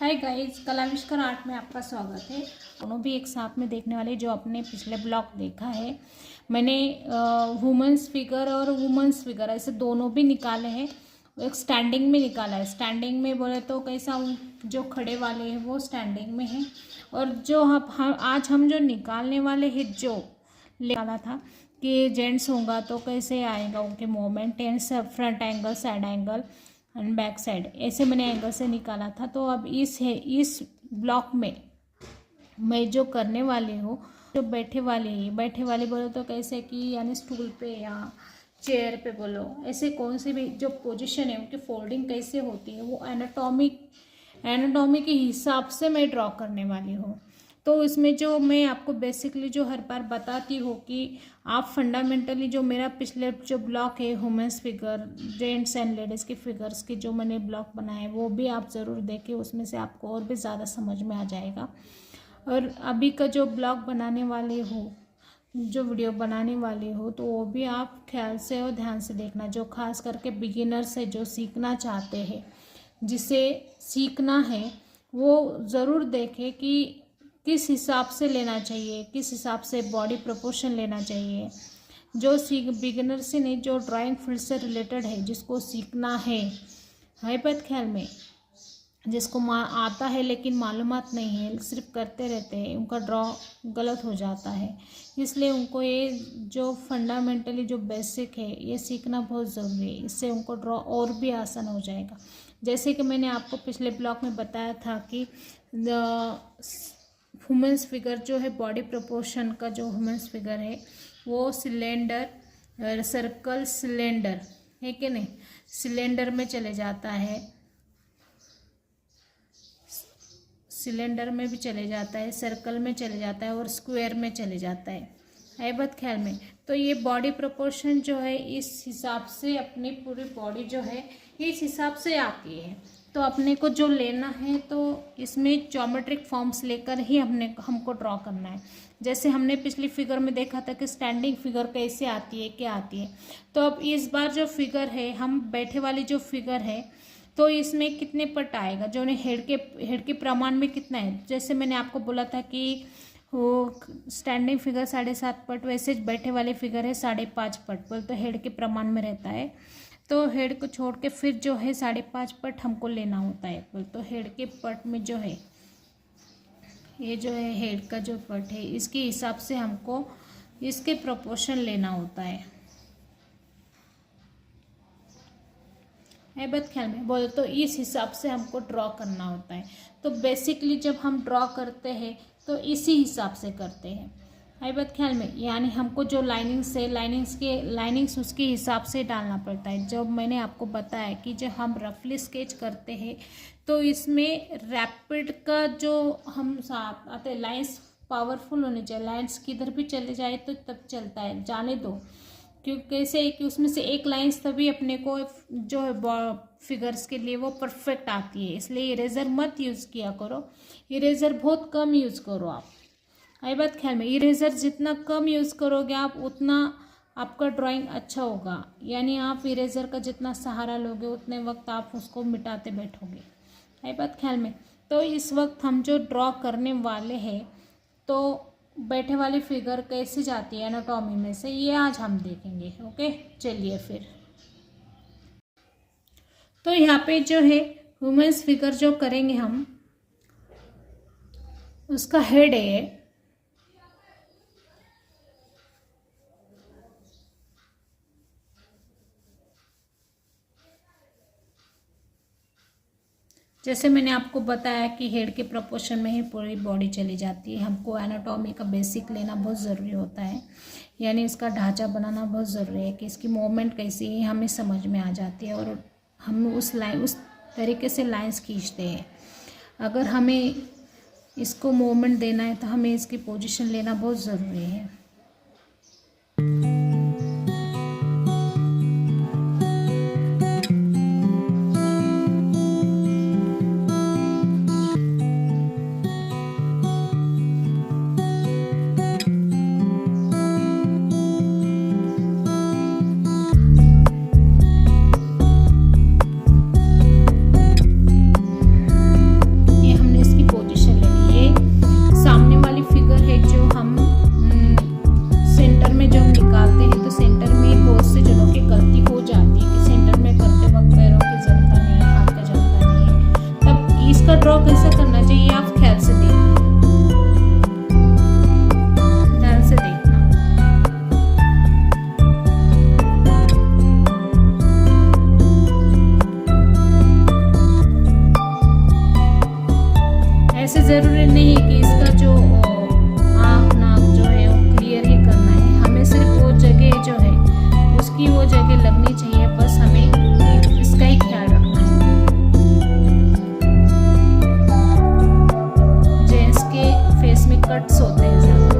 Hi guys, कलाविष्कर art में आपका स्वागत है। दोनों भी एक साथ में देखने वाले जो अपने पिछले ब्लॉग देखा है, मैंने वुमेंस फिगर और वुमेंस फिगर ऐसे दोनों भी निकाले हैं। एक स्टैंडिंग में निकाला है। स्टैंडिंग में बोले तो कैसा जो खड़े वाले हैं वो स्टैंडिंग में है, और जो हम आज हम जो निकालने वाले हैं जो निकाला था कि जेंट्स होगा तो कैसे आएगा उनके movement, front angle, side angle and back side, ऐसे मैंने एंगल से निकाला था। तो अब इस ब्लॉक में मैं जो करने वाली हूँ, जो बैठे वाले बोलो तो कैसे कि यानी स्टूल पे या चेयर पे बोलो, ऐसे कौन सी भी जो पोजीशन है उनकी फोल्डिंग कैसे होती है वो एनाटॉमी के हिसाब से मैं ड्रॉ करने वाली हूँ। तो इसमें जो मैं आपको बेसिकली जो हर बार बताती हूँ कि आप फंडामेंटली जो मेरा पिछले जो ब्लॉग है women's figure, gents and ladies की फिगर्स की जो मैंने ब्लॉग बनाए वो भी आप ज़रूर देखें, उसमें से आपको और भी ज़्यादा समझ में आ जाएगा। और अभी का जो ब्लॉग बनाने वाली हूँ, जो वीडियो बनाने वाली हो, तो वो भी आप ख्याल से और ध्यान से देखना। जो खास करके बिगिनर से जो सीखना चाहते हैं, जिसे सीखना है वो ज़रूर देखें कि किस हिसाब से लेना चाहिए, किस हिसाब से बॉडी प्रोपोर्शन लेना चाहिए। जो बिगिनर से नहीं, जो ड्राइंग फील्ड से रिलेटेड है, जिसको सीखना है बात ख्याल में, जिसको आता है लेकिन मालूमात नहीं है, सिर्फ करते रहते हैं, उनका ड्रॉ गलत हो जाता है। इसलिए उनको ये जो फंडामेंटली जो बेसिक है ये सीखना बहुत ज़रूरी है। इससे उनको ड्रॉ और भी आसान हो जाएगा। जैसे कि मैंने आपको पिछले ब्लॉग में बताया था कि वुमेंस फिगर जो है, बॉडी प्रोपोर्शन का जो वुमेंस फिगर है वो सिलेंडर, सर्कल सिलेंडर है कि नहीं, सिलेंडर में चले जाता है, सिलेंडर में भी चले जाता है, सर्कल में चले जाता है और स्क्वायर में चले जाता है बात ख्याल में। तो ये बॉडी प्रोपोर्शन जो है इस हिसाब से अपनी पूरी बॉडी जो है इस हिसाब से आती है। तो अपने को जो लेना है तो इसमें ज्योमेट्रिक फॉर्म्स लेकर ही हमको ड्रॉ करना है। जैसे हमने पिछली फिगर में देखा था कि स्टैंडिंग फिगर कैसे आती है, क्या आती है। तो अब इस बार जो फिगर है, हम बैठे वाली जो फिगर है, तो इसमें कितने पट आएगा, जो हेड के प्रमाण में कितना है। जैसे मैंने आपको बोला था कि वो स्टैंडिंग फिगर 7.5 पट, वैसे बैठे वाले फिगर है 5.5 पट, बोल तो हेड के प्रमाण में रहता है। तो हेड को छोड़ के फिर जो है 5.5 पट हमको लेना होता है, बोल तो हेड के पट में जो है ये जो है हेड का जो पट है, इसके हिसाब से हमको इसके प्रोपोर्शन लेना होता है बात ख्याल में। बोले तो इस हिसाब से हमको ड्रॉ करना होता है। तो बेसिकली जब हम ड्रॉ करते हैं तो इसी हिसाब से करते हैं बात ख्याल में। यानी हमको जो लाइनिंग्स उसके हिसाब से डालना पड़ता है। जब मैंने आपको बताया कि जब हम रफली स्केच करते हैं तो इसमें रैपिड का जो हम आते लाइन्स पावरफुल होने चाहिए। लाइन्स किधर भी चले जाए तो तब चलता है, जाने दो, क्योंकि कैसे कि उसमें से एक लाइन्स तभी अपने को जो है फिगर्स के लिए वो परफेक्ट आती है। इसलिए इरेजर मत यूज़ किया करो, इरेजर बहुत कम यूज़ करो आप बात ख्याल में। इरेजर जितना कम यूज़ करोगे आप, उतना आपका ड्राइंग अच्छा होगा। यानी आप इरेजर का जितना सहारा लोगे उतने वक्त आप उसको मिटाते बैठोगे बात ख्याल में। तो इस वक्त हम जो ड्रॉ करने वाले हैं, तो बैठे वाली फिगर कैसे जाती है एनाटॉमी में से, ये आज हम देखेंगे। ओके, चलिए फिर। तो यहाँ पे जो है वुमेन्स फिगर जो करेंगे हम, उसका हेड है जैसे मैंने आपको बताया कि हेड के प्रोपोर्शन में ही पूरी बॉडी चली जाती है। हमको एनाटॉमी का बेसिक लेना बहुत ज़रूरी होता है, यानी इसका ढांचा बनाना बहुत ज़रूरी है कि इसकी मूवमेंट कैसी है हमें समझ में आ जाती है, और हम उस तरीके से लाइंस खींचते हैं। अगर हमें इसको मूवमेंट देना है तो हमें इसकी पोजीशन लेना बहुत ज़रूरी है। का ड्रॉ कैसे करना चाहिए आप ख्याल से देखिए, ध्यान से देखना। ऐसे जरूरी नहीं कि इसका जो आँख नाक जो है वो क्लियर ही करना है, हमें सिर्फ वो जगह जो है उसकी वो जगह लगनी चाहिए, बस हमें इसका ही ख्याल रखना है। जेंट्स के फेस में कट्स होते हैं ज़्यादा।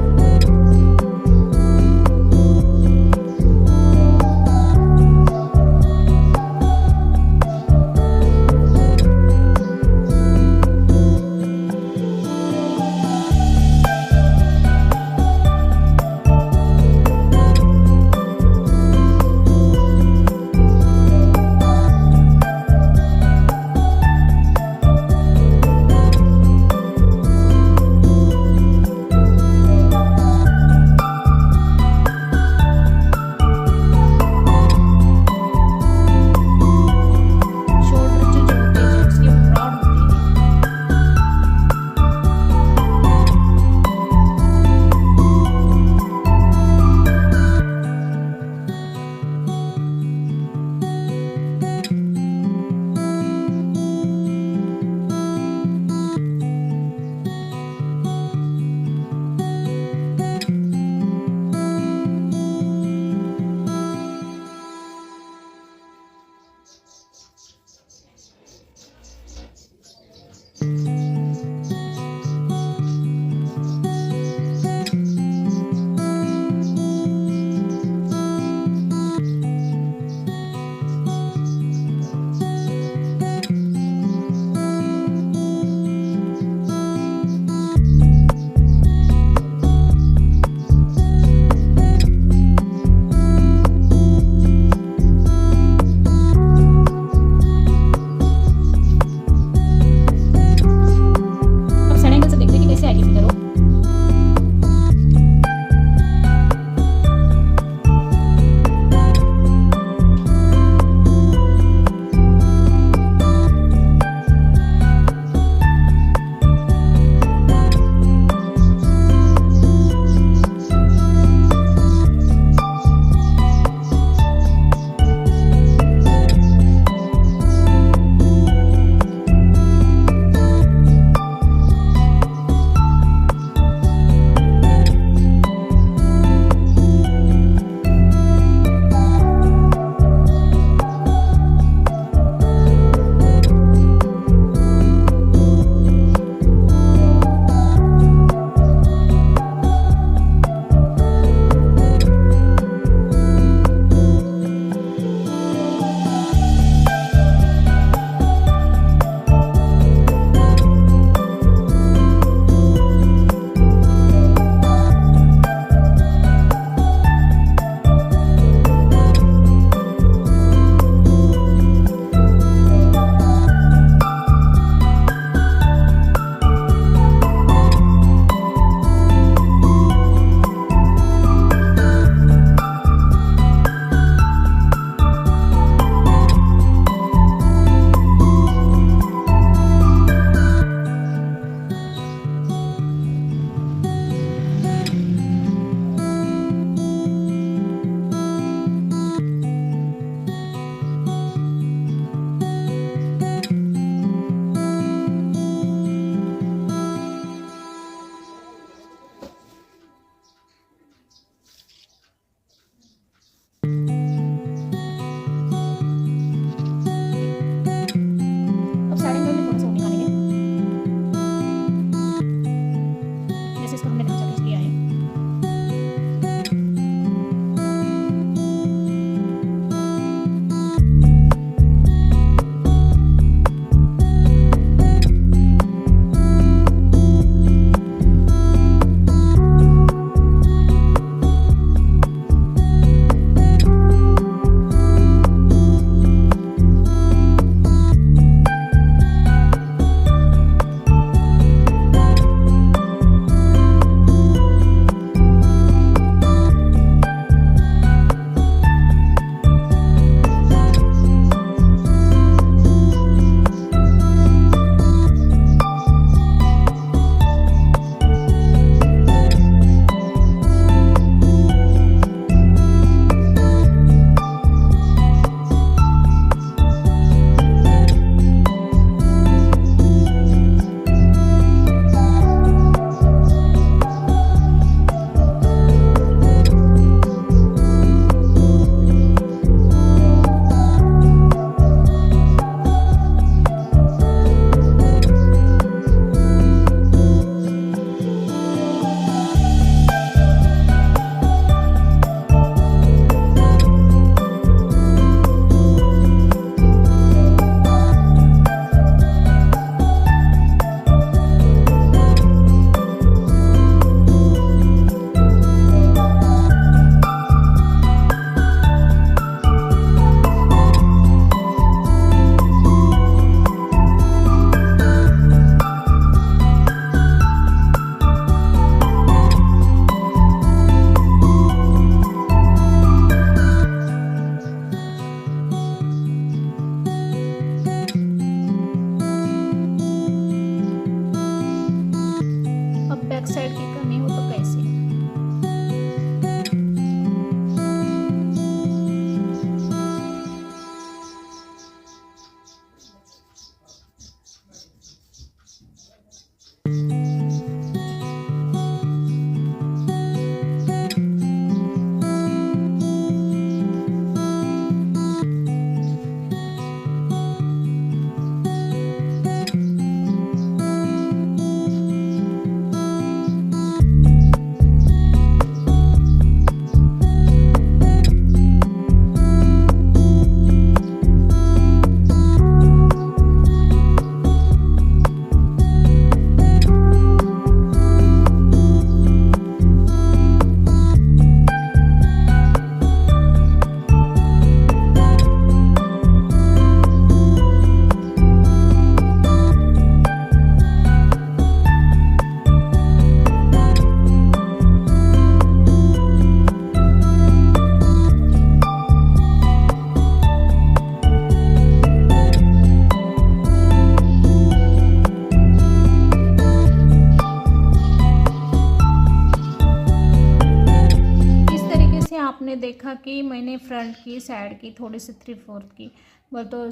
आपने देखा कि मैंने फ्रंट की, साइड की, थोड़ी सी 3/4 की, बोल तो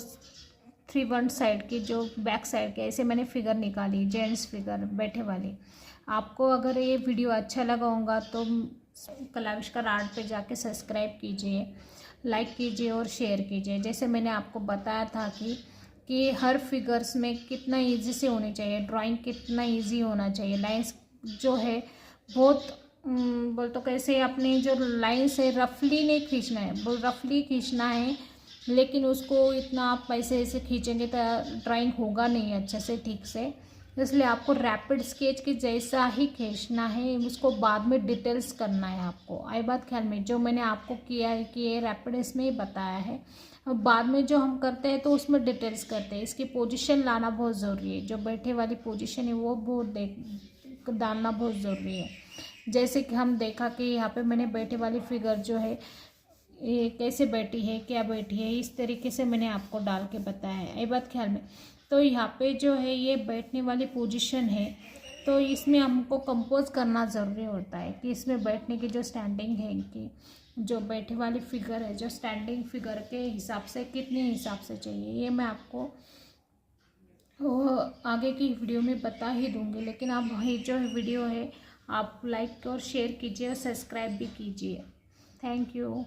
3/1 साइड की, जो बैक साइड की, ऐसे मैंने फिगर निकाली, जेंट्स फिगर बैठे वाली। आपको अगर ये वीडियो अच्छा लगा होगा तो कला आविष्कार आर्ट पे जाके सब्सक्राइब कीजिए, लाइक कीजिए और शेयर कीजिए। जैसे मैंने आपको बताया था कि हर फिगर्स में कितना इजी से होनी चाहिए, ड्राइंग कितना इजी होना चाहिए, लाइंस जो है बहुत बोल तो कैसे अपनी जो लाइंस है रफली नहीं खींचना है, वो रफली खींचना है, लेकिन उसको इतना आप ऐसे खींचेंगे तो ड्राइंग होगा नहीं अच्छे से, ठीक से। इसलिए आपको रैपिड स्केच के जैसा ही खींचना है, उसको बाद में डिटेल्स करना है आपको। आई बात ख्याल में, जो मैंने आपको किया है कि ये रैपिड इसमें ही बताया है, अब बाद में जो हम करते हैं तो उसमें डिटेल्स करते हैं। इसकी पोजीशन लाना बहुत ज़रूरी है, जो बैठे वाली पोजीशन है वो बहुत डालना बहुत ज़रूरी है। जैसे कि हम देखा कि यहाँ पे मैंने बैठे वाली फिगर जो है ये कैसे बैठी है, क्या बैठी है, इस तरीके से मैंने आपको डाल के बताया है। ये बात ख्याल में। तो यहाँ पे जो है ये बैठने वाली पोजीशन है, तो इसमें हमको कंपोज करना ज़रूरी होता है कि इसमें बैठने की जो स्टैंडिंग है, इनकी जो बैठे वाली फिगर है, जो स्टैंडिंग फिगर के हिसाब से कितने हिसाब से चाहिए, ये मैं आपको आगे की वीडियो में बता ही दूँगी। लेकिन आप ये जो वीडियो है आप लाइक और शेयर कीजिए और सब्सक्राइब भी कीजिए। Thank you.